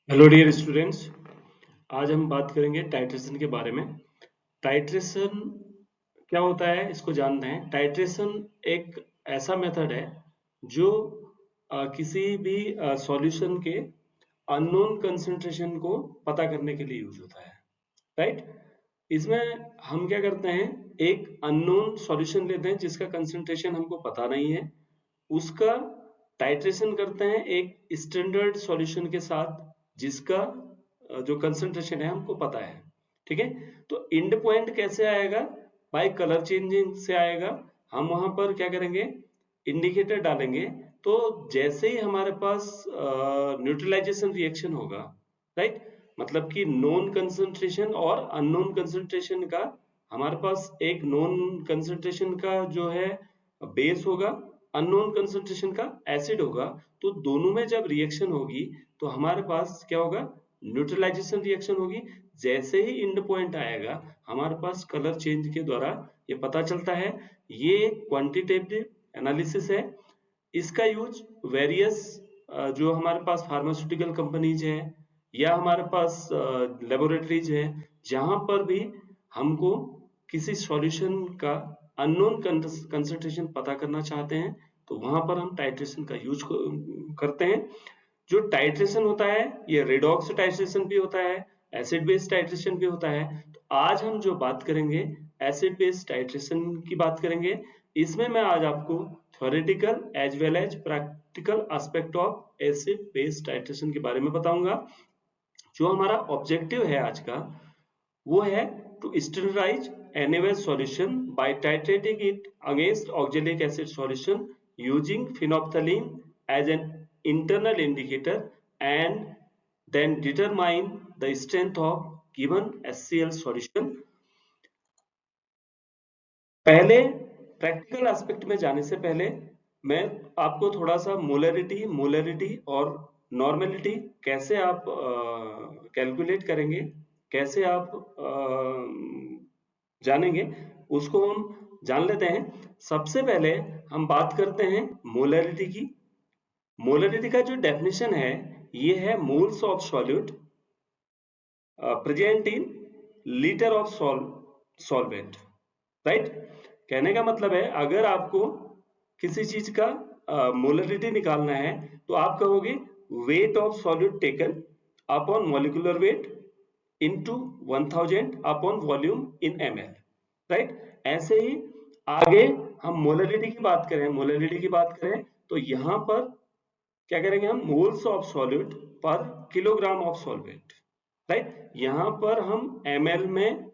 Hello dear students. आज हम बात करेंगे टाइट्रेशन के बारे में। टाइट्रेशन क्या होता है इसको जानते हैं। टाइट्रेशन एक ऐसा मेथड है जो किसी भी सॉल्यूशन के अननोन कंसंट्रेशन को पता करने के लिए यूज होता है। राइट। इसमें हम क्या करते हैं, एक अननोन सॉल्यूशन लेते हैं जिसका कंसंट्रेशन हमको पता नहीं है, उसका टाइट्रेशन करते हैं एक स्टैंडर्ड सॉल्यूशन के साथ जिसका जो कंसंट्रेशन है हमको पता है। ठीक है। तो एंड पॉइंट कैसे आएगा? बाय कलर चेंजिंग से आएगा। हम वहां पर क्या करेंगे, इंडिकेटर डालेंगे। तो जैसे ही हमारे पास न्यूट्रलाइजेशन रिएक्शन होगा, राइट, मतलब कि नॉन कंसंट्रेशन और अननोन कंसंट्रेशन का, हमारे पास एक नॉन कंसंट्रेशन का जो है बेस होगा, अननोन कंसंट्रेशन का एसिड होगा। तो दोनों में जब रिएक्शन होगी तो हमारे पास क्या होगा, न्यूट्रलाइजेशन रिएक्शन होगी। जैसे ही एंड पॉइंट आएगा हमारे पास कलर चेंज के द्वारा ये पता चलता है। ये क्वांटिटेटिव एनालिसिस है। इसका यूज वेरियस जो हमारे पास फार्मास्यूटिकल कंपनीज है या हमारे पास लेबोरेटरीज है, जहां पर भी हमको किसी सॉल्यूशन का अननोन कंसंट्रेशन पता करना चाहते हैं तो वहां पर हम टाइट्रेशन का यूज करते हैं। जो टाइट्रेशन होता है ये रेडॉक्स टाइट्रेशन भी होता है, एसिड बेस टाइट्रेशन भी होता है। तो आज हम जो बात करेंगे एसिड बेस टाइट्रेशन की बात करेंगे। इसमें मैं आज आपको theoretical as well as practical aspect of acid base titration के बारे में बताऊंगा। जो हमारा ऑब्जेक्टिव है आज का वो है to standardise NaOH solution by titrating it against oxalic acid solution using phenolphthalein as an internal indicator and then determine the strength of given HCl solution। पहले प्रैक्टिकल एस्पेक्ट में जाने से पहले मैं आपको थोड़ा सा मोलरिटी और नॉर्मेलिटी कैसे आप कैलकुलेट करेंगे, कैसे आप जानेंगे, उसको हम जान लेते हैं। सबसे पहले हम बात करते हैं मोलरिटी की। मोलरिटी का जो डेफिनेशन है ये है moles of solute present in litre of solvent. Right. कहने का मतलब है अगर आपको किसी चीज का मोलरिटी निकालना है तो आप कहोगे weight of solute taken upon molecular weight into 1000 upon volume in ml। Right. ऐसे ही आगे हम मोलरिटी की बात करें तो यहां पर क्या करेंगे, हम मोल्स ऑफ सॉल्यूट पर किलोग्राम ऑफ सॉल्वेंट। राइट। यहां पर हम ml में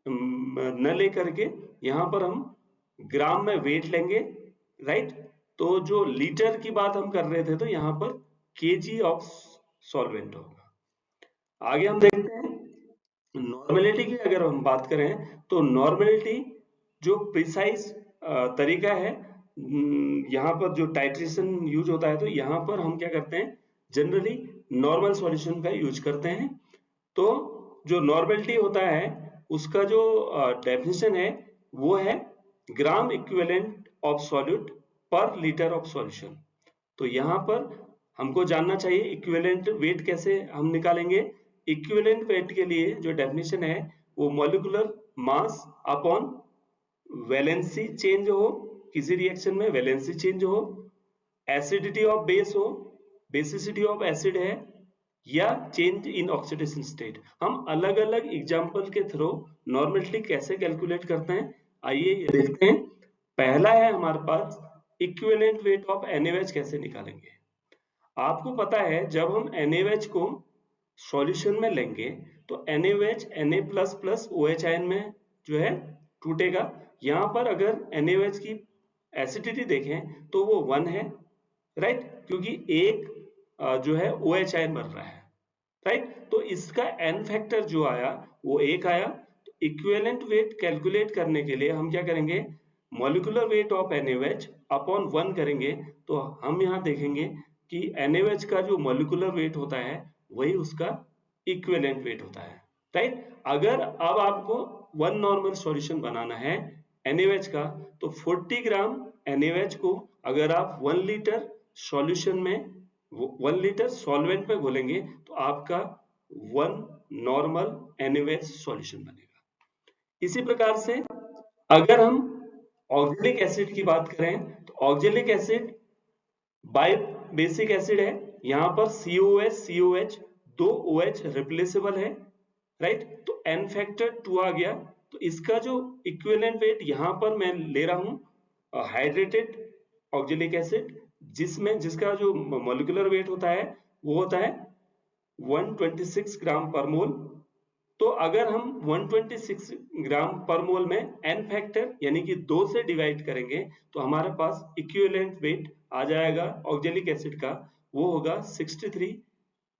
न लेकर के यहां पर हम ग्राम में वेट लेंगे। राइट। तो जो लीटर की बात हम कर रहे थे तो यहां पर केजी ऑफ सॉल्वेंट होगा। आगे हम देखते हैं नॉर्मेलिटी की। अगर हम बात करें तो नॉर्मेलिटी जो प्रिसाइज तरीका है, यहाँ पर जो टाइट्रेशन यूज होता है तो यहाँ पर हम क्या करते हैं, जनरली नॉर्मल सॉल्यूशन का यूज करते हैं। तो जो नॉर्मेलिटी होता है उसका जो डेफिनेशन है वो है ग्राम इक्विवेलेंट ऑफ सॉल्यूट पर लीटर ऑफ सॉल्यूशन। तो यहाँ पर हमको जानना चाहिए इक्विवेलेंट वेट कैसे हम निकालेंगे। इक्विवेलेंट वेट के लिए जो डेफिनेशन है वो molecular mass upon valency change हो, किसी रिएक्शन में वैलेंसी चेंज हो, एसिडिटी ऑफ बेस हो, बेसिसिटी ऑफ एसिड है, या चेंज इन ऑक्सीडेशन स्टेट। हम अलग अलग एग्जांपल के थ्रू नॉर्मेलिटी कैसे कैलकुलेट करते हैं, आइए ये देखते हैं। पहला है हमारे पास इक्विवेलेंट वेट ऑफ NaOH कैसे निकालेंगे। आपको पता है जब हम NaOH को सॉल्यूशन में लेंगे तो NaOH Na++ आयन में जो है टूटेगा। यहां पर अगर NaOH की एसिडिटी देखें तो वो 1 है। राइट। क्योंकि एक जो है OH आयन बन रहा है। राइट। तो इसका n फैक्टर जो आया वो 1 आया। तो इक्विवेलेंट वेट कैलकुलेट करने के लिए हम क्या करेंगे, molecular weight of NaOH upon 1 करेंगे। तो हम यहाँ देखेंगे कि NaOH का जो मॉलिक्यूलर वेट होता है वही उसका इक्विवेलेंट वेट होता है। राइट। अगर अब आपको 1 नॉर्मल सॉल्यूशन बनाना है NaOH का तो 40 ग्राम NaOH को अगर आप 1 लीटर सॉल्यूशन में 1 लीटर सॉल्वेंट में घोलेंगे तो आपका 1 नॉर्मल NaOH सॉल्यूशन बनेगा। इसी प्रकार से अगर हम ऑक्जेलिक एसिड की बात करें तो oxalic acid by basic acid है, यहां पर COH COH 2 OH रिप्लेसेबल है, राइट। तो N फैक्टर 2 आ गया। तो इसका जो इक्विवेलेंट वेट यहां पर मैं ले रहा हूं हाइड्रेटेड ऑक्जेलिक एसिड, जिसका जो मॉलिक्यूलर वेट होता है वो होता है 126 ग्राम पर मोल। तो अगर हम 126 ग्राम पर मोल में N फैक्टर यानी कि 2 से डिवाइड करेंगे तो हमारे पास इक्विवेलेंट वेट आ जाएगा ऑक्जेलिक एसिड का, वो होगा 63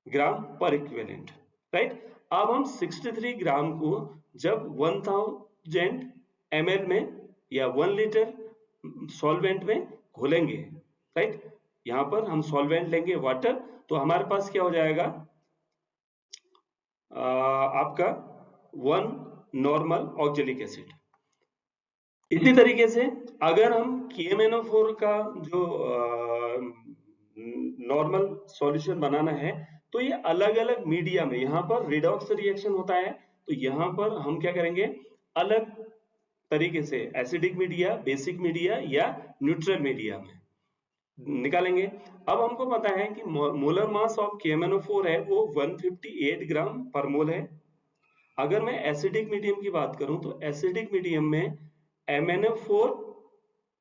ग्राम पर इक्विवेलेंट, राइट। अब हम 63 ग्राम को जब 1000 ml में या 1 लीटर सॉल्वेंट में घोलेंगे, राइट, यहां पर हम सॉल्वेंट लेंगे वाटर, तो हमारे पास क्या हो जाएगा आपका 1 नॉर्मल ऑक्जेलिक एसिड। इसी तरीके से अगर हम KMnO4 का जो नॉर्मल सॉल्यूशन बनाना है तो ये अलग अलग मीडिया में, यहाँ पर रिडॉक्स रिएक्शन होता है, तो यहाँ पर हम क्या करेंगे अलग तरीके से एसिडिक मीडिया, बेसिक मीडिया या न्यूट्रल मीडिया में निकालेंगे। अब हमको पता है कि मोलर मास ऑफ KMnO4 है वो 158 ग्राम पर मोल है। अगर मैं एसिडिक मीडियम की बात करूं तो एसिडिक मीडियम में MnO4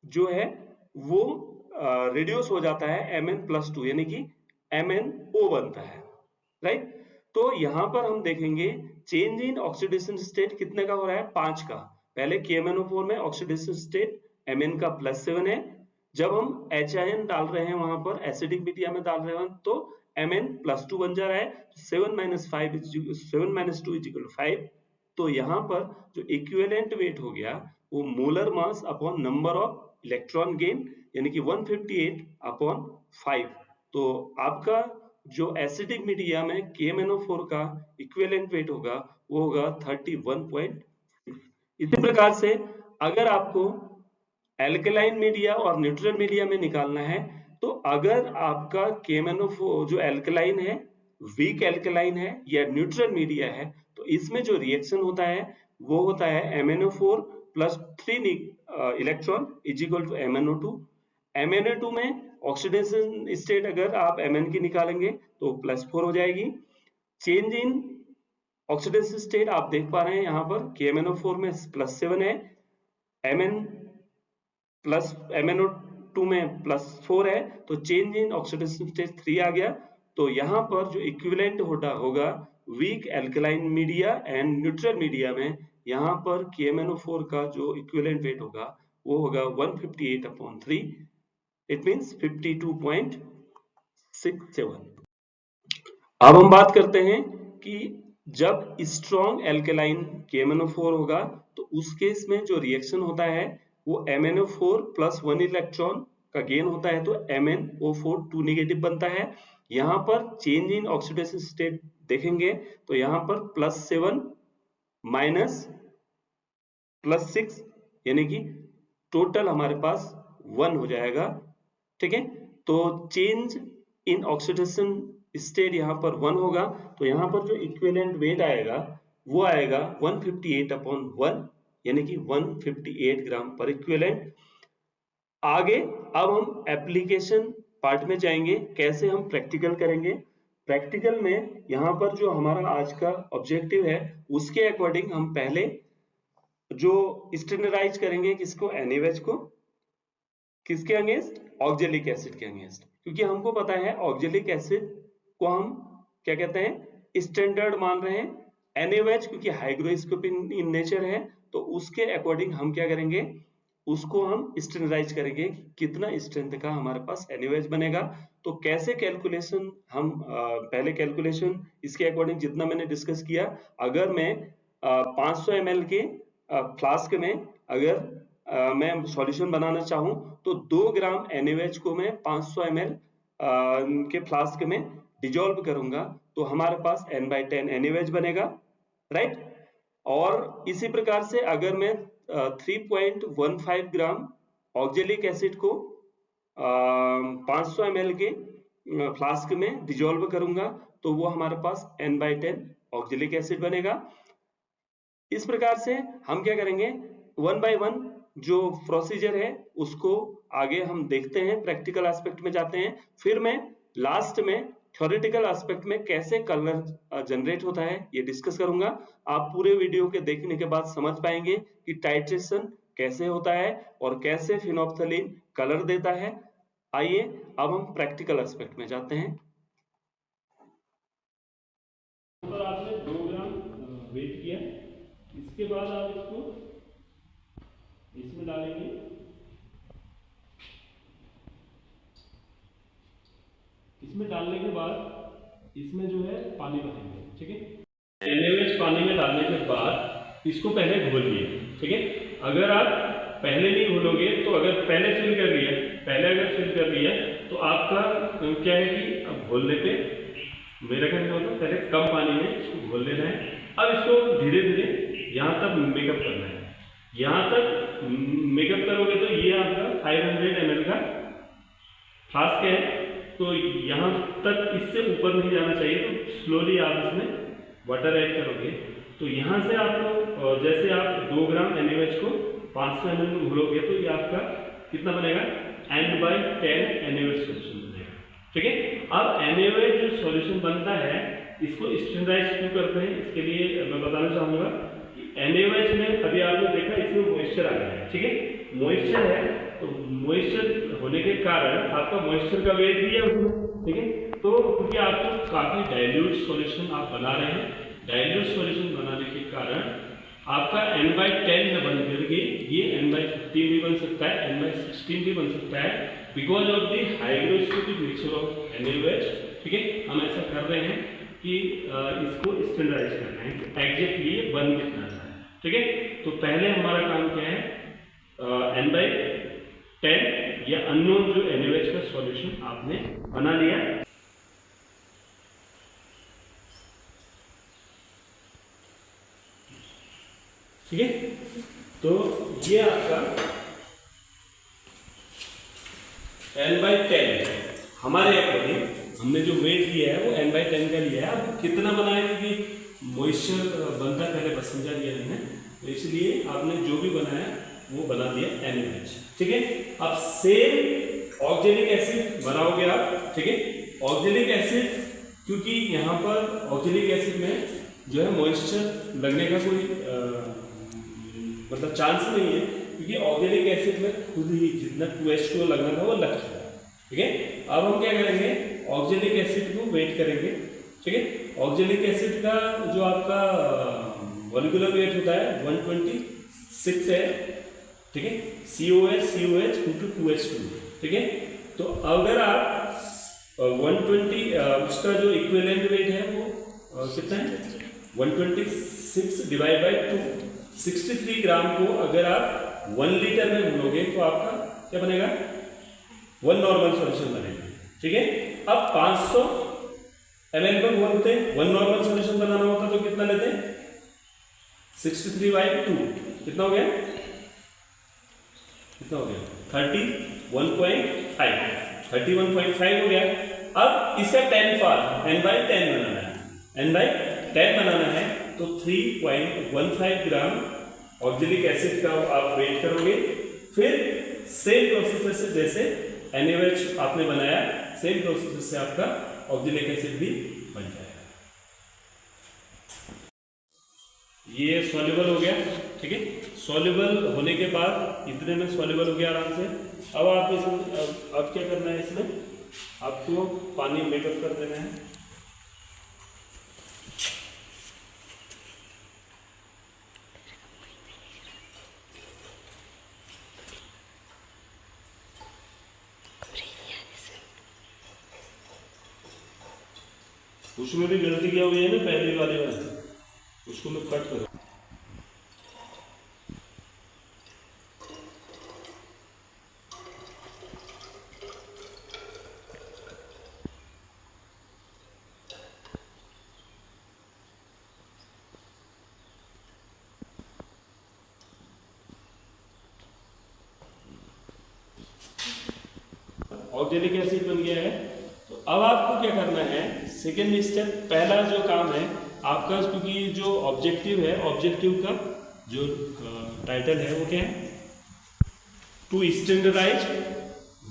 जो है वो रिड्यूस हो जाता है Mn+2 यानी कि MnO बनता है, राइट। तो यहां पर हम देखेंगे चेंज इन ऑक्सीडेशन स्टेट कितने का हो रहा है 5 का। पहले KMnO4 में ऑक्सीडेशन स्टेट Mn का +7 है, जब हम HIN डाल रहे हैं वहां पर एसिडिक मीडिया में डाल रहे हैं तो Mn+2 बन जा रहा है, 7 - 2 = 5। तो यहाँ पर जो इक्विवेलेंट वेट हो गया वो molar mass upon number of electron gain यानी कि 158/5। तो आपका जो एसिडिक मीडिया में KMnO4 का इक्विवेलेंट वेट होगा वो होगा 31.6। इसी प्रकार से अगर आपको एल्कलाइन मीडिया और न्यूट्रल मीडिया में निकालना है तो अगर आपका KMnO4 जो एल्कलाइन है, वीक एल्कलाइन है या न्यूट्रल मीडिया है तो इसमें जो रिएक्शन होता है वो होता है MnO4 + 3 इलेक्ट्रॉन = MnO2। MnO2 में ऑक्सीडेशन स्टेट अगर आप Mn की निकालेंगे तो +4 हो जाएगी। चेंज इन ऑक्सीडेशन स्टेट आप देख पा रहे हैं यहाँ पर KMnO4 में +7 है, MnO2 में +4 है, तो चेंज इन ऑक्सीडेशन स्टेट 3 आ गया। तो यहाँ पर जो इक्विवेलेंट होगा weak alkaline media and neutral media में, यहाँ पर KMnO4 का जो इक्विवेलेंट वेट होगा वो होगा 158/3, इट मींस 52.67। अब हम बात करते हैं कि जब स्ट्रॉन्ग एल्कलाइन KMnO4 होगा तो उस केस में जो रिएक्शन होता है वो MnO4 + 1 इलेक्ट्रॉन का गेन होता है तो MnO4 2 नेगेटिव बनता है। यहाँ पर चेंज इन ऑक्सीडेशन स्टेट देखेंगे तो यहाँ पर +7 - +6 यानी कि टोटल हमारे पास 1 हो जाएगा, ठीक है। तो चेंज इन ऑक्सीडेशन स्टेट यहाँ पर 1 होगा, तो यहाँ पर जो इक्विवेलेंट वेट आएगा वो आएगा 158/1 यानी कि 158 ग्राम पर इक्विवेलेंट। आगे अब हम एप्लीकेशन पार्ट में जाएंगे, कैसे हम प्रैक्टिकल करेंगे। प्रैक्टिकल में यहाँ पर जो हमारा आज का ऑब्जेक्टिव है उसके अकॉर्डिंग हम पहले जो स्टैंडर्डाइज करेंगे किसको, NaOH को, किसके अगेंस्ट, ऑक्जेलिक एसिड के अगेंस्ट, क्योंकि हमको पता है ऑक्जेलिक एसिड को हम क्या कहते हैं स्टैंडर्ड मान रहे हैं। NaOH क्योंकि हाइग्रोस्कोपिक इन नेचर है तो उसके अकॉर्डिंग हम क्या करेंगे, उसको हम स्टैंडर्डाइज करेंगे कि कितना स्ट्रेंथ का हमारे पास NaOH बनेगा। तो कैसे कैलकुलेशन हम पहले कैलकुलेशन इसके अकॉर्डिंग जितना मैंने डिस्कस किया, अगर मैं 500 ml के फ्लास्क में अगर मैं सॉल्यूशन बनाना चाहूं तो 2 ग्राम NaOH को मैं 500 ml के फ्लास्क में डिजोल्व करूंगा तो हमारे पास N/10 NaOH बनेगा, राइट। और इसी प्रकार से अगर मैं 3.15 ग्राम ऑक्जेलिक एसिड को 500 ml के फ्लास्क में डिजोल्व करूंगा तो वो हमारे पास N/10 ऑक्जेलिक एसिड बनेगा। इस प्रकार से हम क्या करेंगे, 1 बाय 1 जो प्रोसीजर है उसको आगे हम देखते हैं, प्रैक्टिकल एस्पेक्ट में जाते हैं, फिर मैं लास्ट में थ्योरेटिकल एस्पेक्ट में कैसे कलर जनरेट होता है ये डिस्कस करूंगा। आप पूरे वीडियो के देखने के बाद समझ पाएंगे कि टाइट्रेशन कैसे होता है और कैसे फिनोप्थलीन कलर देता है। आइए अब हम प्रैक्टिकल एस्पेक्ट में जाते हैं। पर आपने 2 ग्राम वेट किया, इसके बाद आप इसको इसमें डालेंगे। इसमें डालने के बाद इसमें जो है पानी भरेंगे, ठीक है। NaOH पानी में डालने के बाद इसको पहले घोल लिए, ठीक है। अगर आप पहले नहीं घोलोगे तो अगर पहले फिल कर लिया, तो आपका क्या है कि अब घोलने पे मेरा कहने का मतलब पहले कम पानी में इसको घोल लेना है। अब इसको धीरे धीरे यहाँ तक मेकअप करना है। यहाँ तक मेकअप करोगे तो ये आपका 500 ml का फ्लास्क है, तो यहाँ तक इससे ऊपर नहीं जाना चाहिए। तो स्लोली आप इसमें वाटर ऐड करोगे तो यहाँ से आपको जैसे आप 2 ग्राम NaOH को 500 ml में घोलोगे तो ये आपका कितना बनेगा, N/10 NaOH सोल्यूशन बनेगा, ठीक है। अब NaOH जो सॉल्यूशन बनता है इसको स्टैंडर्डाइज क्यों करते हैं, इसके लिए मैं बताना चाहूँगा कि NaOH में अभी आपने देखा इसमें मॉइस्चर आ गया है, ठीक है। मॉइस्चर है तो मॉइस्चर होने के कारण आपका मॉइस्चर का वेट भी है उसमें, ठीक है। तो क्योंकि आपको काफ़ी डाइल्यूट सॉल्यूशन आप बना रहे हैं, डाइल्यूट सॉल्यूशन बनाने के कारण आपका N/10 में बन करके ये N/15 भी बन सकता है, N/16 भी बन सकता है, because of the hygroscopic nature of NaOH, ठीक है। हम ऐसा कर रहे हैं कि इसको स्टैंडर्डाइज करना है कि एग्जैक्टली ये बन कितना है, ठीक है। तो पहले हमारा काम क्या है, N/10 या अननोन जो NaOH का सॉल्यूशन आपने बना लिया, ठीक है। तो ये आपका N/10 हमारे अकॉर्डिंग हमने जो वेट लिया है वो N/10 का लिया है। अब कितना बनाया, क्योंकि मॉइस्चर बनता पहले बस समझा लिया हमने, तो इसलिए आपने जो भी बनाया वो बना दिया NaOH, ठीक है। अब सेम ऑक्जेलिक एसिड बनाओगे आप, ठीक है। ऑक्जेलिक एसिड क्योंकि यहाँ पर ऑक्जेलिक एसिड में जो है मॉइस्चर लगने का कोई मतलब चांस नहीं है, क्योंकि ऑक्जेलिक एसिड में खुद ही जितना 2H2O लगना था वो लग चुका है, ठीक है। अब हम क्या करेंगे, ऑक्जेलिक एसिड को वेट करेंगे, ठीक है। ऑक्जेलिक एसिड का जो आपका मॉलिक्यूलर वेट होता है 126 है, ठीक है। COH into 2H2, ठीक है। तो अगर आप 120 उसका जो इक्विवेलेंट वेट है वो कितना है, 126 डिवाइड बाई 2, 63 ग्राम को अगर आप 1 लीटर में घोलोगे तो आपका क्या बनेगा, 1 नॉर्मल सॉल्यूशन बनेगा, ठीक है। अब 500 ml पर घोलते हैं, 1 नॉर्मल सॉल्यूशन बनाना होता तो कितना लेते हैं, 63 बाई 2 कितना हो गया, 31.5 हो गया। अब इसका 10 पार्ट N/10 बनाना है, तो 3.15 ग्राम ऑक्जेलिक एसिड का आप वेट करोगे। फिर सेम प्रोसेसर से जैसे NaOH आपने बनाया, सेम प्रोसेसर से आपका ऑक्जेलिक एसिड भी बन जाएगा। ये सॉल्युबल हो गया, ठीक है। सॉल्युबल होने के बाद इतने में सॉल्युबल हो गया आराम से। अब आप इसमें अब क्या करना है, इसमें आपको पानी मेकअप कर देना है। उसमें भी गलती क्या हुई है ना, पहले वाले में, उसको मैं कट करूँ। ऑक्जेलिक एसिड बन गया है। तो अब आपको क्या करना है, सेकेंड स्टेप, पहला जो काम है आपका, क्योंकि जो ऑब्जेक्टिव है, ऑब्जेक्टिव का जो टाइटल है वो क्या है, to standardise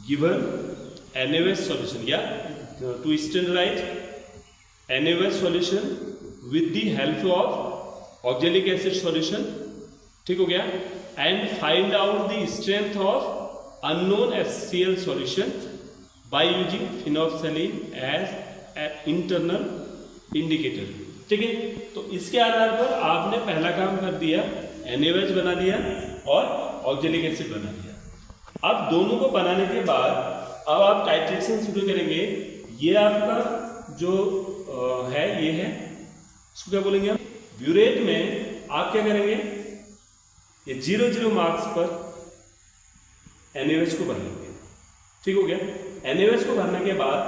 given NaOH solution, या to standardise NaOH solution with the help of oxalic acid solution, ठीक हो गया, and find out the strength of unknown HCl solution by using phenolphthalein as internal indicator, ठीक है। तो इसके आधार पर आपने पहला काम कर दिया, NaOH बना दिया और ऑक्जेलिक एसिड बना दिया। अब दोनों को बनाने के बाद अब आप टाइट्रेशन शुरू करेंगे। ये आपका जो है, ये है, इसको क्या बोलेंगे हम, ब्यूरेट में आप क्या करेंगे, ये 0-0 मार्क्स पर NaOH को भर लेंगे, ठीक हो गया। NaOH को भरने के बाद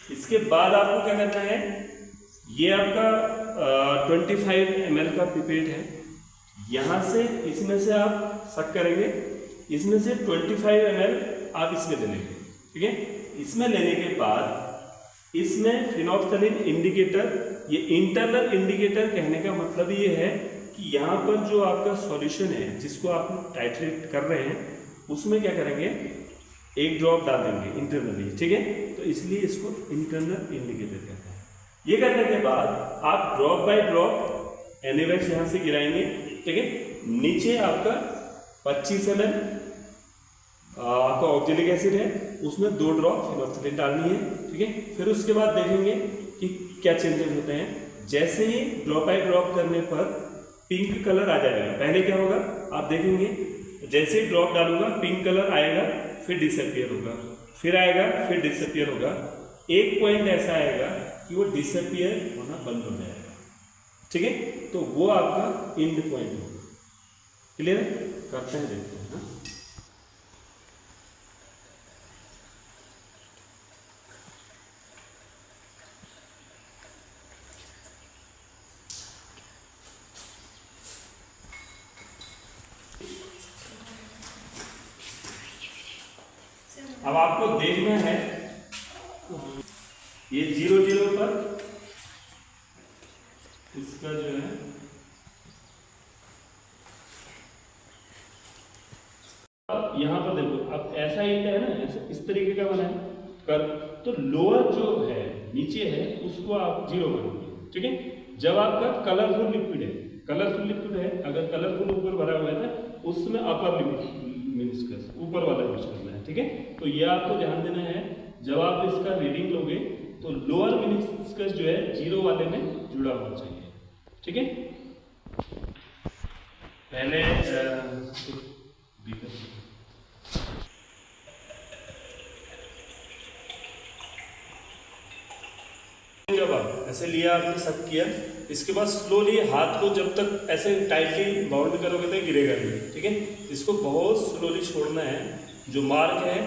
इसके बाद आपको क्या करना है, ये आपका 25 ml का पिपेट है, यहाँ से इसमें से आप शक करेंगे, इसमें से 25 ml आप इसमें ले लेंगे, ठीक है। इसमें लेने के बाद इसमें फिनोक्साइलिन इंडिकेटर, ये इंटरनल इंडिकेटर कहने का मतलब ये है कि यहाँ पर जो आपका सॉल्यूशन है जिसको आप टाइट्रेट कर रहे हैं, उसमें क्या करेंगे, एक ड्रॉप डाल देंगे इंटरनली, ठीक है। तो इसलिए इसको इंटरनल इंडिकेटर कहते हैं। ये करने के बाद आप ड्रॉप बाय ड्रॉप NaOH यहाँ से गिराएंगे, ठीक है। नीचे आपका 25 ml आपका ऑक्जेलिक एसिड है, उसमें 2 ड्रॉप फिनोक्साइलिन डालनी है, ठीक है। फिर उसके बाद देखेंगे कि क्या चेंजेस होते हैं। जैसे ही ड्रॉप बाय ड्रॉप करने पर पिंक कलर आ जाएगा, पहले क्या होगा आप देखेंगे, जैसे ही ड्रॉप डालूंगा पिंक कलर आएगा, फिर डिसअपियर होगा, फिर आएगा, फिर डिसअपियर होगा। एक पॉइंट ऐसा आएगा कि वो डिसअपियर होना बंद हो जाएगा, ठीक है। तो वो आपका एंड पॉइंट होगा। क्लियर है, करते हैं, देखते हैं। हाँ? अब आपको देखना है, ये 0-0 पर इसका जो है अब यहाँ पर देखो, अब ऐसा इंड है ना, ऐसे इस तरीके का बना है कर, तो लोअर जो है नीचे है उसको आप 0 मानेंगे, ठीक है। जब आपका कलरफुल लिक्विड है, कलरफुल लिक्विड है, अगर कलरफुल ऊपर भरा हुआ है तो उसमें अपर मिनिस्कस ऊपर वाला यूज करना है, ठीक है। तो ये आपको ध्यान देना है, जब आप इसका रीडिंग लोगे तो लोअर मिनिस्कस जो है 0 वाले में जुड़ा होना चाहिए, ठीक है। पहले जब आप ऐसे लिया, आपने सब किया, इसके बाद स्लोली हाथ को जब तक ऐसे टाइटली बाउंड करोगे तो गिरेगा नहीं, ठीक है। इसको बहुत स्लोली छोड़ना है, जो मार्क है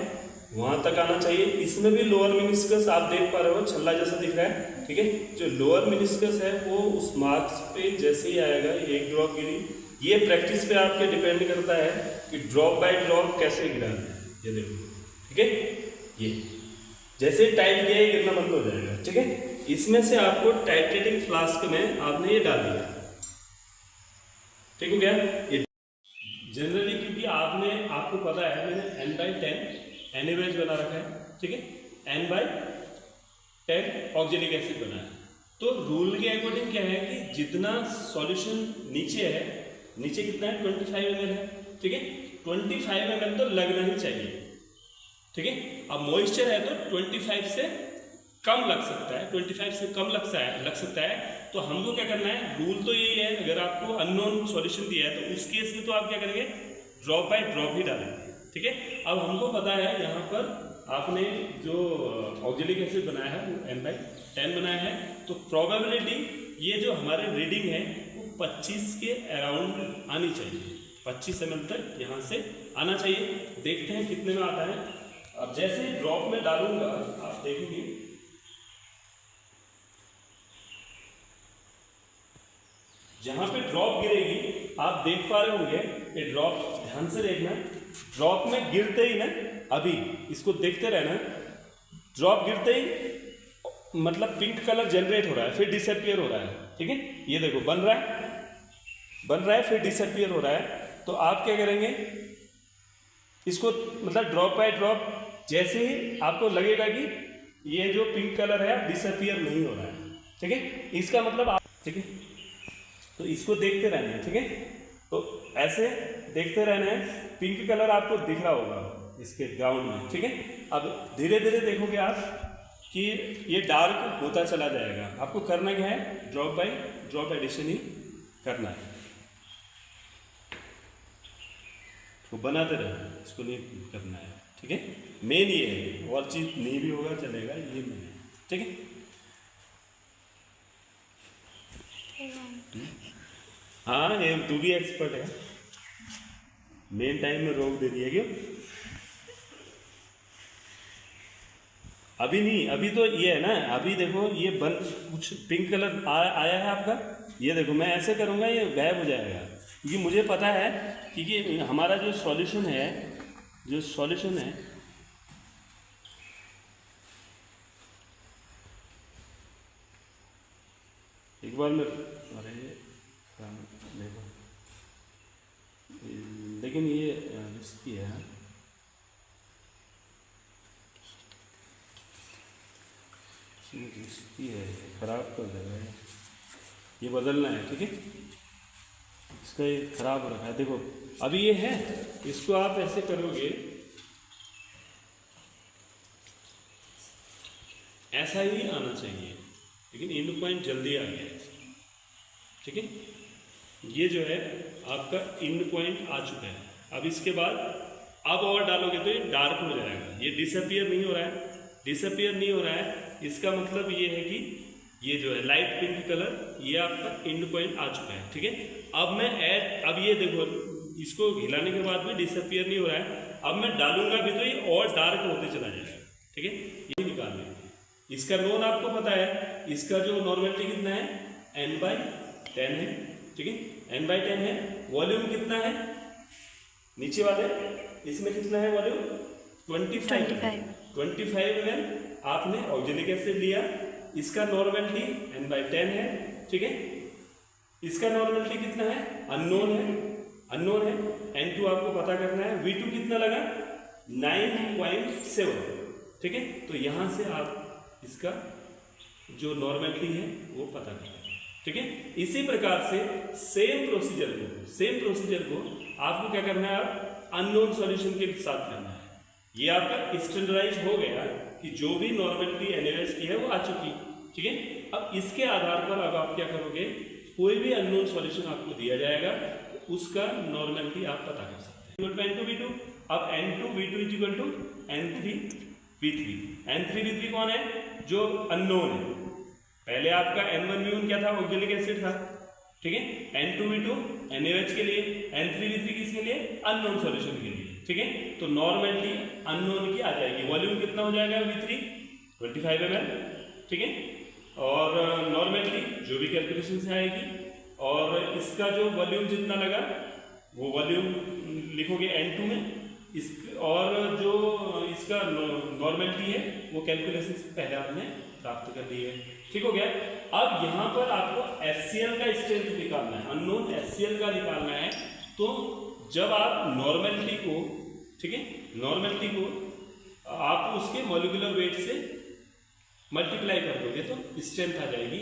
वहां तक आना चाहिए। इसमें भी लोअर मिनिस्कस आप देख पा रहे हो, छल्ला जैसा दिख रहा है, ठीक है। जो लोअर मिनिस्कस है वो उस मार्क्स पे जैसे ही आएगा, एक ड्रॉप गिरी, ये प्रैक्टिस पे आपके डिपेंड करता है कि ड्रॉप बाय ड्रॉप कैसे गिराना है। ये देखो, ठीक है, ये जैसे टाइट किया गिरना बंद हो जाएगा, ठीक है। इसमें से आपको टाइट्रेटिंग फ्लास्क में आपने ये डाल दिया, ठीक हो गया। ये जनरली क्योंकि आपको पता है मैंने N/10 NaOH बना रखा है, ठीक है, N/10 ऑक्जेलिक एसिड बना है। तो रूल के अकॉर्डिंग क्या है कि जितना सॉल्यूशन नीचे है, नीचे कितना है 25 ml है, ठीक है, 25 ml तो लगना ही चाहिए, ठीक है। अब मॉइस्चर है तो 25 से कम लग सकता है, 25 से कम लग सकता है। तो हमको क्या करना है, रूल तो यही है, अगर आपको अननोन सॉल्यूशन दिया है तो उस केस में तो आप क्या करेंगे, ड्रॉप बाय ड्रॉप ही डालेंगे, ठीक है। अब हमको पता है यहाँ पर आपने जो ऑक्जेलिक एसिड बनाया है वो N/10 बनाया है, तो प्रोबेबिलिटी ये जो हमारे रीडिंग है वो 25 के अराउंड आनी चाहिए, 25 ml तक यहाँ से आना चाहिए। देखते हैं कितने में आता है। अब जैसे ड्रॉप में डालूंगा आप देखेंगे, जहां पे ड्रॉप गिरेगी आप देख पा रहे होंगे, ये ड्रॉप ध्यान से देखना, ड्रॉप में गिरते ही ना, अभी इसको देखते रहना, ड्रॉप गिरते ही मतलब पिंक कलर जनरेट हो रहा है, फिर डिसअपियर हो रहा है, ठीक है। ये देखो बन रहा है फिर डिसअपियर हो रहा है। तो आप क्या करेंगे, इसको मतलब ड्रॉप बाय ड्रॉप जैसे ही आपको लगेगा कि ये जो पिंक कलर है डिसअपियर नहीं हो रहा है, ठीक है, इसका मतलब आप, ठीक है, तो इसको देखते रहना है, ठीक है। तो ऐसे देखते रहना है, पिंक कलर आपको दिख रहा होगा इसके ग्राउंड में, ठीक है। अब धीरे धीरे देखोगे आप कि ये डार्क होता चला जाएगा। आपको करना क्या है, ड्रॉप बाय ड्रॉप एडिशन ही करना है, तो बनाते रहना, इसको नहीं करना है, ठीक है। मेन ये है, और चीज नहीं भी होगा चलेगा, ये मेन है, ठीक है। हाँ ये तू भी एक्सपर्ट है, मेन टाइम में रोक दे दिया क्यों? अभी नहीं, अभी तो ये है ना, अभी देखो ये बन कुछ पिंक कलर आया है आपका, ये देखो मैं ऐसे करूँगा ये गायब हो जाएगा, क्योंकि मुझे पता है क्योंकि हमारा जो सॉल्यूशन है एक बार में, अरे देखो लेकिन ये रिस्की है, रिस्की है, खराब कर देगा ये बदलना है, ठीक है। इसका ये खराब हो रखा है, देखो अभी ये है, इसको आप ऐसे करोगे, ऐसा ही आना चाहिए, लेकिन एंड पॉइंट जल्दी आ गया, ठीक है। ये जो है आपका एंड पॉइंट आ चुका है। अब इसके बाद अब और डालोगे तो ये डार्क हो जाएगा, ये डिसअपियर नहीं हो रहा है, इसका मतलब ये है कि ये जो है लाइट पिंक कलर, ये आपका एंड पॉइंट आ चुका है, ठीक है। अब ये देखो, इसको हिलाने के बाद भी डिसअपियर नहीं हो रहा है, अब मैं डालूंगा भी तो ये और डार्क होते चला जाएगा, ठीक है। ये निकाल लेंगे। इसका नोन आपको पता है, इसका जो नॉर्मेलिटी कितना है, n/10 है, ठीक है, n/10 है। वॉल्यूम कितना है नीचे वाले, इसमें कितना है वॉल्यूम, 25 ml आपने ऑक्जेलिक एसिड लिया, इसका नॉर्मेलिटी n/10 है, ठीक है। इसका नॉर्मेलिटी कितना है, अननोन है, n2 आपको पता करना है, V2 कितना लगा 9.7, ठीक है। तो यहां से आप इसका जो नॉर्मेलिटी है वो पता करें, ठीक है। इसी प्रकार से सेम प्रोसीजर को आपको क्या करना है, आप अननोन सॉल्यूशन के साथ करना है। ये आपका स्टैंडर्डाइज हो गया कि जो भी नॉर्मेलिटी NaOH की है वो आ चुकी, ठीक है। अब इसके आधार पर अब आप क्या करोगे, कोई भी अननोन सॉल्यूशन आपको दिया जाएगा तो उसका नॉर्मेलिटी आप पता कर सकते हैं। N2V2, अब N2V2 = N3V3। N3V3 कौन है, जो अननोन है। पहले आपका N1V1 क्या था, ऑक्जेलिक एसिड था, ठीक है। N2V2 NaOH के लिए, N3V3 किसके लिए, अननोन सॉल्यूशन के लिए, ठीक है। तो नॉर्मेलिटी अननोन की आ जाएगी। वॉल्यूम कितना हो जाएगा V3 25 ml, ठीक है। और नॉर्मेलिटी जो भी कैलकुलेशन से आएगी, और इसका जो वॉल्यूम जितना लगा वो वॉल्यूम लिखोगे N2 में, इस और जो इसका नॉर्मेलिटी है वो कैलकुलेशन से पहले आपने प्राप्त कर ली है, ठीक हो गया। अब यहाँ पर आपको HCl का स्ट्रेंथ निकालना है, अननोन HCl का निकालना है। तो जब आप नॉर्मेलिटी को, ठीक है, नॉर्मेलिटी को आप उसके मॉलिक्यूलर वेट से मल्टीप्लाई कर दोगे तो स्ट्रेंथ आ जाएगी।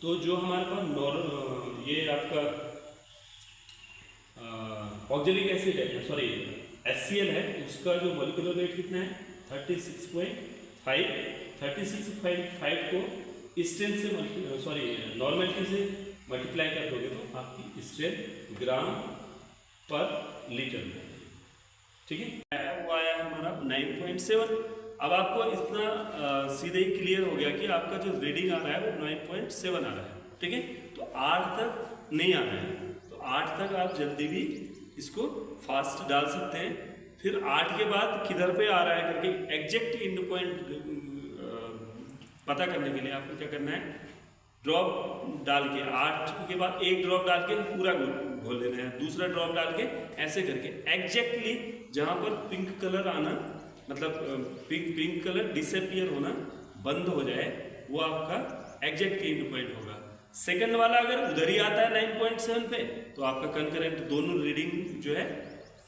तो जो हमारे पास ये आपका ऑक्जेलिक एसिड है, सॉरी HCl है, उसका जो मॉलिक्यूलर वेट कितना है 36.5, 36.5 को स्ट्रेंथ से नॉर्मेलिटी से मल्टीप्लाई कर दोगे तो आपकी स्ट्रेंथ ग्राम पर लीटर में, ठीक है। वो आया हमारा 9.7। अब आपको इतना सीधे ही क्लियर हो गया कि आपका जो रीडिंग आ रहा है वो 9.7 आ रहा है, ठीक है। तो 8 तक नहीं आ रहा है, तो 8 तक आप जल्दी भी इसको फास्ट डाल सकते हैं। फिर 8 के बाद किधर पे आ रहा है करके एग्जैक्ट एंड पॉइंट पता करने के लिए आपको क्या करना है, ड्रॉप डाल के 8 के बाद एक ड्रॉप डाल के पूरा घोल लेना है, दूसरा ड्रॉप डाल के ऐसे करके एग्जैक्टली जहाँ पर पिंक कलर आना मतलब पिंक कलर डिसअपियर होना बंद हो जाए, वो आपका एग्जैक्ट एंड पॉइंट होगा। सेकंड वाला अगर उधर ही आता है 9.7 पे, तो आपका कंकरेंट दोनों रीडिंग जो है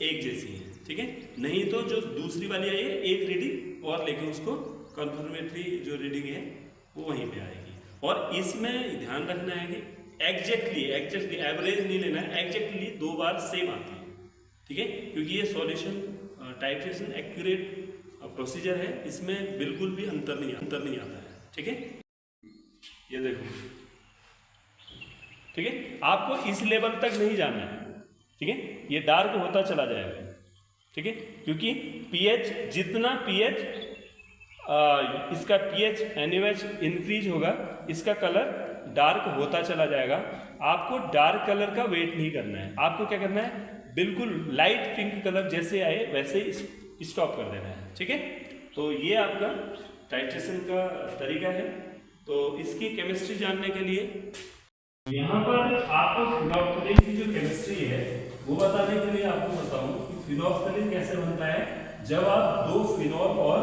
एक जैसी है, ठीक है। नहीं तो जो दूसरी वाली आई है एक रीडिंग और लेके उसको कन्फर्मेटरी जो रीडिंग है वो वहीं पे आएगी। और इसमें ध्यान रखना है कि एग्जैक्टली एवरेज नहीं लेना है, एग्जैक्टली 2 बार सेम आती है, ठीक है, क्योंकि ये सॉल्यूशन टाइट्रेशन एक्यूरेट प्रोसीजर है, इसमें बिल्कुल भी अंतर नहीं आता है, ठीक है। ये देखो, ठीक है, आपको इस लेवल तक नहीं जाना है, ठीक है, ये डार्क होता चला जाएगा, ठीक है, क्योंकि पीएच जितना पीएच इसका पीएच NaOH इंक्रीज होगा, इसका कलर डार्क होता चला जाएगा। आपको डार्क कलर का वेट नहीं करना है, आपको क्या करना है, बिल्कुल लाइट पिंक कलर जैसे आए वैसे ही स्टॉप कर देना है, ठीक है। तो ये आपका टाइट्रेशन का तरीका है। तो इसकी केमिस्ट्री जानने के लिए यहाँ पर आपको फिनोल्फ्थालीन की जो केमिस्ट्री है वो बताने के लिए आपको बताऊं कि फिनोल्फ्थालीन कैसे बनता है। जब आप 2 फिनॉल और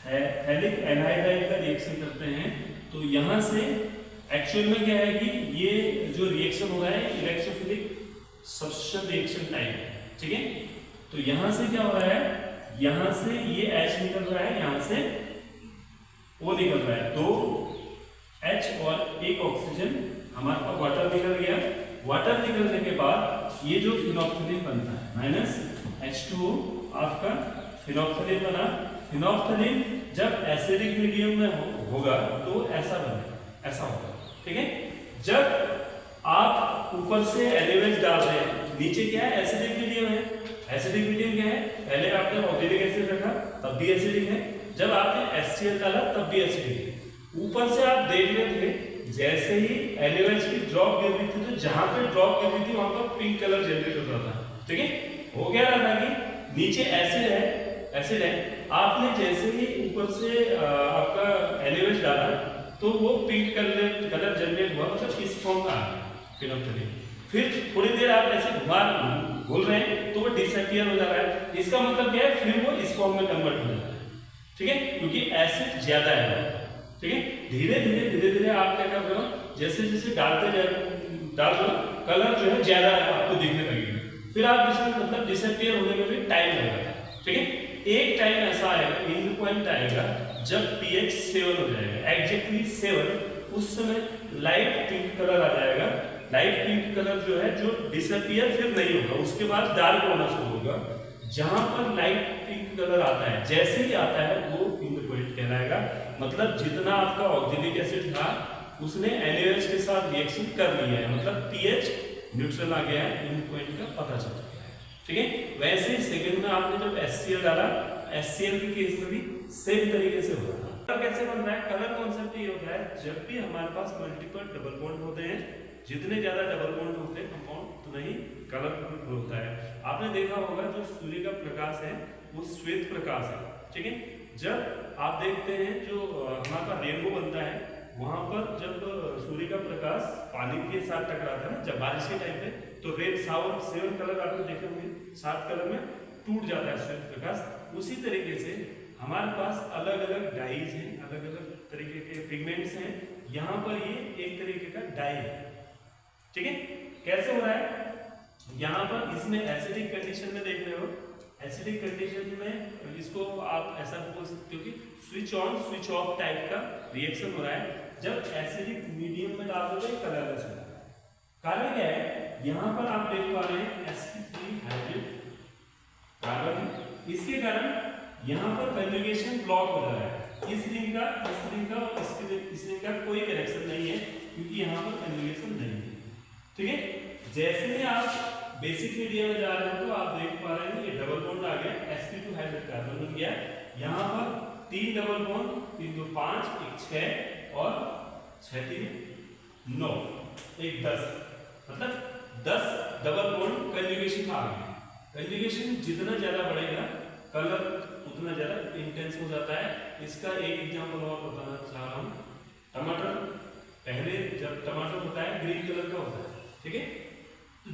हैलिक एल्डिहाइड का रिएक्शन करते हैं, तो यहाँ से एक्चुअल में क्या है कि ये जो रिएक्शन हो रहा है इलेक्ट्रोफिलिक सब्स्टिट्यूशन रिएक्शन टाइप है, ठीक है। तो यहाँ से क्या हो रहा है, यहाँ से ये H निकल रहा है, यहाँ से O निकल रहा है, 2 H और 1 ऑक्सीजन, हमारे पास वाटर निकल गया। वाटर निकलने के बाद ये जो फिनोल्फ्थालीन बनता है -H2O आपका फिनोल्फ्थालीन बना। फिनोल्फ्थालीन जब एसिडिक मीडियम में होगा तो ऐसा बनेगा, ऐसा होगा, ठीक है। जब आप ऊपर से NaOH डाल रहे हैं, नीचे क्या है, एसिडिक मीडियम है। एसिडिक मीडियम क्या है, पहले आपने ऑक्जेलिक एसिड रखा तब भी एसिडिक है, जब आपने HCl डाला तब भी एसिडिक है। ऊपर से आप देख रहे थे जैसे ही NaOH की ड्रॉप गिर रही थी, तो जहां पे ड्रॉप गिर रही थी वहां पर पिंक कलर जनरेट हो रहा था, ठीक है। हो क्या रहा था कि नीचे एसिड है, आपने जैसे ही ऊपर से आपका NaOH डाला तो वो पिंक कलर जनरेट हुआ, मतलब इस फॉर्म का आ गया फिनोल्फ्थालीन। फिर थोड़ी देर आप ऐसे घुल रहे हैं तो वो डिसअपियर हो जा रहा है, इसका मतलब क्या है, फिर वो इस फॉर्म में कन्वर्ट हो जाता है, ठीक है, क्योंकि एसिड ज्यादा है, ठीक है। धीरे धीरे आप क्या कर रहे हो, जैसे जैसे डाल रहे हो कलर जो है ज्यादा आपको दिखने लगेगा, फिर आप इसमें मतलब डिसअपियर होने में भी टाइम लगेगा, ठीक है। एक टाइम ऐसा आएगा, एंड पॉइंट आएगा जब pH 7 हो जाएगा, एग्जैक्टली 7, उस समय लाइट पिंक कलर आ जाएगा। लाइट पिंक कलर जो है जो डिसअपियर फिर नहीं होगा, उसके बाद डार्क होना शुरू होगा। जहां पर लाइट पिंक कलर आता है, जैसे ही आता है वो एंड पॉइंट कहलाएगा। मतलब जितना आपका ऑक्जेलिक एसिड था उसने NaOH के साथ रिएक्शन कर लिया है, मतलब pH न्यूट्रल आ गया है, एंड पॉइंट का पता चल गया है, ठीक है। वैसे ही सेकंड में आपने जब HCl डाला, HCl के केस में भी सेम तरीके से होता है। कलर कैसे बन रहा है, कलर कॉन्सेप्ट ये होता है, जब भी हमारे पास मल्टीपल डबल बॉन्ड होते हैं, जितने ज्यादा डबल बॉन्ड होते हैं कंपाउंड उतना ही कलरफुल होता है। आपने देखा होगा जो सूर्य का प्रकाश है वो श्वेत प्रकाश है, ठीक है। जब आप देखते हैं जो हमारे पास रेनबो बनता है, वहां पर जब सूर्य का प्रकाश पानी के साथ टकराता है ना, जब बारिश के टाइम पे, तो रेड 7 कलर आपने देखे होंगे, 7 कलर में टूट जाता है श्वेत प्रकाश। उसी तरीके से हमारे पास अलग अलग डाइज हैं, अलग अलग तरीके के पिगमेंट्स हैं। यहाँ पर ये एक तरीके का डाई है, ठीक है। कैसे हो रहा है, यहाँ पर इसमें एसिडिक कंडीशन में देख रहे हो, एसिडिक कंडीशन में इसको आप ऐसा बोल सकते हो कि switch on switch off type का रिएक्शन हो रहा है। जब एसिडिक मीडियम में डाल दो तो कलरलेस हो रहा है। कारण क्या है, यहाँ पर आप देख पा रहे हैं sp3 हाइब्रिड कार्बन है, इसके कारण यहाँ पर कन्जुगेशन ब्लॉक हो जा रहा है। इस रिंग का और इस रिंग का कोई कनेक्शन नहीं है, क्योंकि यहाँ पर कन्जुगेशन नहीं है, ठीक है। जैसे ही आप बेसिक मीडियम में जा रहे हो तो आप देख पा रहे हैं ये डबल बॉन्ड आ गया, sp2 हाइब्रिड कार्बन बन गया। यहाँ पर 3 डबल बॉन्ड, 3 2 5, 1 6 और 6 3 9, 1 10, मतलब 10 डबल बॉन्ड कंजुगेशन आ गया। कंजुगेशन जितना ज्यादा बढ़ेगा कलर उतना ज्यादा इंटेंस हो जाता है। इसका एक एग्जांपल और बताना चाह रहा हूँ। टमाटर, पहले जब टमाटर होता है ग्रीन कलर का होता है, ठीक है, तो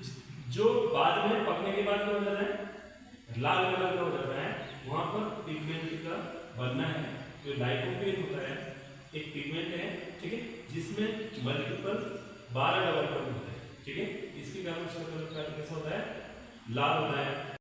जो बाद में पकने के बाद क्या हो जाता है, लाल कलर का हो जाता है। वहाँ पर पिगमेंट का बनना है। जो लाइकोपेन होता है एक पिगमेंट है, ठीक है, जिसमें मल्टीपल 12 डबल बॉन्ड होते हैं, ठीक है। इसके कारण उसका कलर कैसा होता है, लाल होता है।